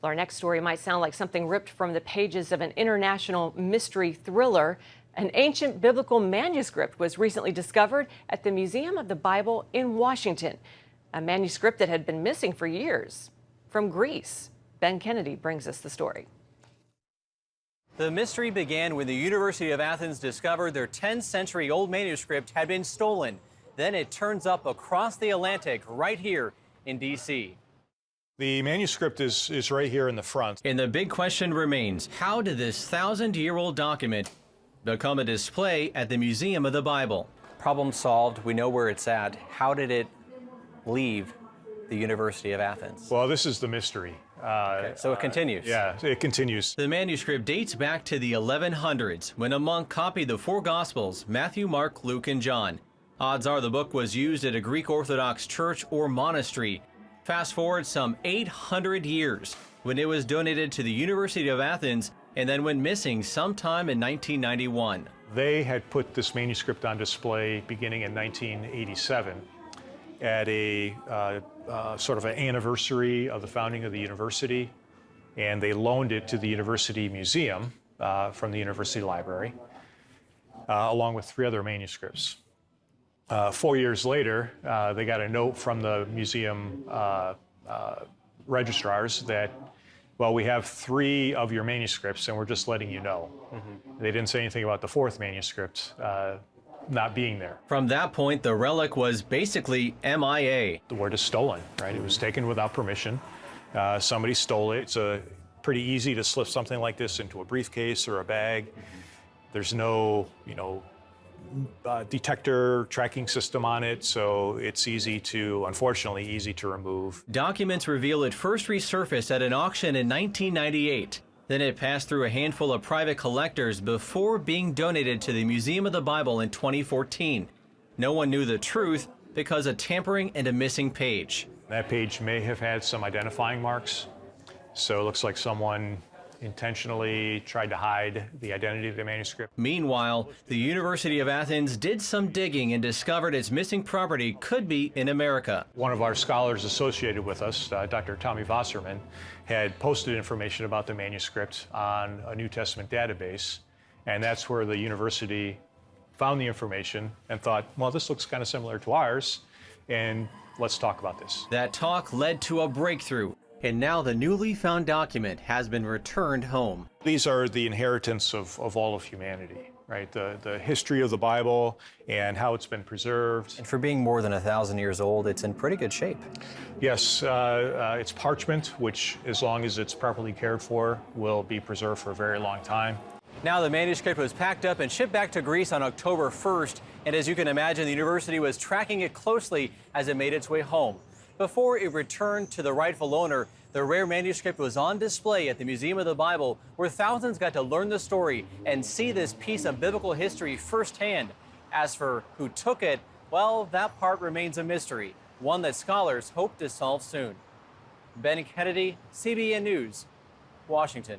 Well, our next story might sound like something ripped from the pages of an international mystery thriller. An ancient biblical manuscript was recently discovered at the Museum of the Bible in Washington, a manuscript that had been missing for years. From Greece, Ben Kennedy brings us the story. The mystery began when the University of Athens discovered their 10th-century-old manuscript had been stolen. Then it turns up across the Atlantic right here in D.C. The manuscript is right here in the front. And the big question remains, how did this 1,000-year-old document become a display at the Museum of the Bible? Problem solved. We know where it's at. How did it leave the University of Athens? Well, this is the mystery. Okay, so it continues. Yeah, it continues. The manuscript dates back to the 1100s when a monk copied the four Gospels, Matthew, Mark, Luke, and John. Odds are the book was used at a Greek Orthodox church or monastery. Fast forward some 800 years when it was donated to the University of Athens and then went missing sometime in 1991. They had put this manuscript on display beginning in 1987 at a sort of an anniversary of the founding of the university, and they loaned it to the University Museum from the University Library, along with 3 other manuscripts. 4 years later, they got a note from the museum registrars that, well, we have 3 of your manuscripts and we're just letting you know. They didn't say anything about the 4th manuscript not being there. From that point, the relic was basically MIA. The word is stolen, right? It was taken without permission. Somebody stole it. It's pretty easy to slip something like this into a briefcase or a bag. There's no, detector tracking system on it, so it's unfortunately easy to remove. Documents reveal it first resurfaced at an auction in 1998. Then it passed through a handful of private collectors before being donated to the Museum of the Bible in 2014. No one knew the truth because of tampering and a missing page. That page may have had some identifying marks, so it looks like someone intentionally tried to hide the identity of the manuscript. Meanwhile, the University of Athens did some digging and discovered its missing property could be in America. One of our scholars associated with us, Dr. Tommy Wasserman, had posted information about the manuscript on a New Testament database, and that's where the university found the information and thought, well, this looks kind of similar to ours, and let's talk about this. That talk led to a breakthrough. And now the newly found document has been returned home. These are the inheritance of all of humanity, right? The history of the Bible and how it's been preserved. And for being more than 1,000 years old, it's in pretty good shape. Yes, it's parchment, which as long as it's properly cared for, will be preserved for a very long time. Now the manuscript was packed up and shipped back to Greece on October 1st. And as you can imagine, the university was tracking it closely as it made its way home. Before it returned to the rightful owner, the rare manuscript was on display at the Museum of the Bible, where thousands got to learn the story and see this piece of biblical history firsthand. As for who took it, well, that part remains a mystery, one that scholars hope to solve soon. Ben Kennedy, CBN News, Washington.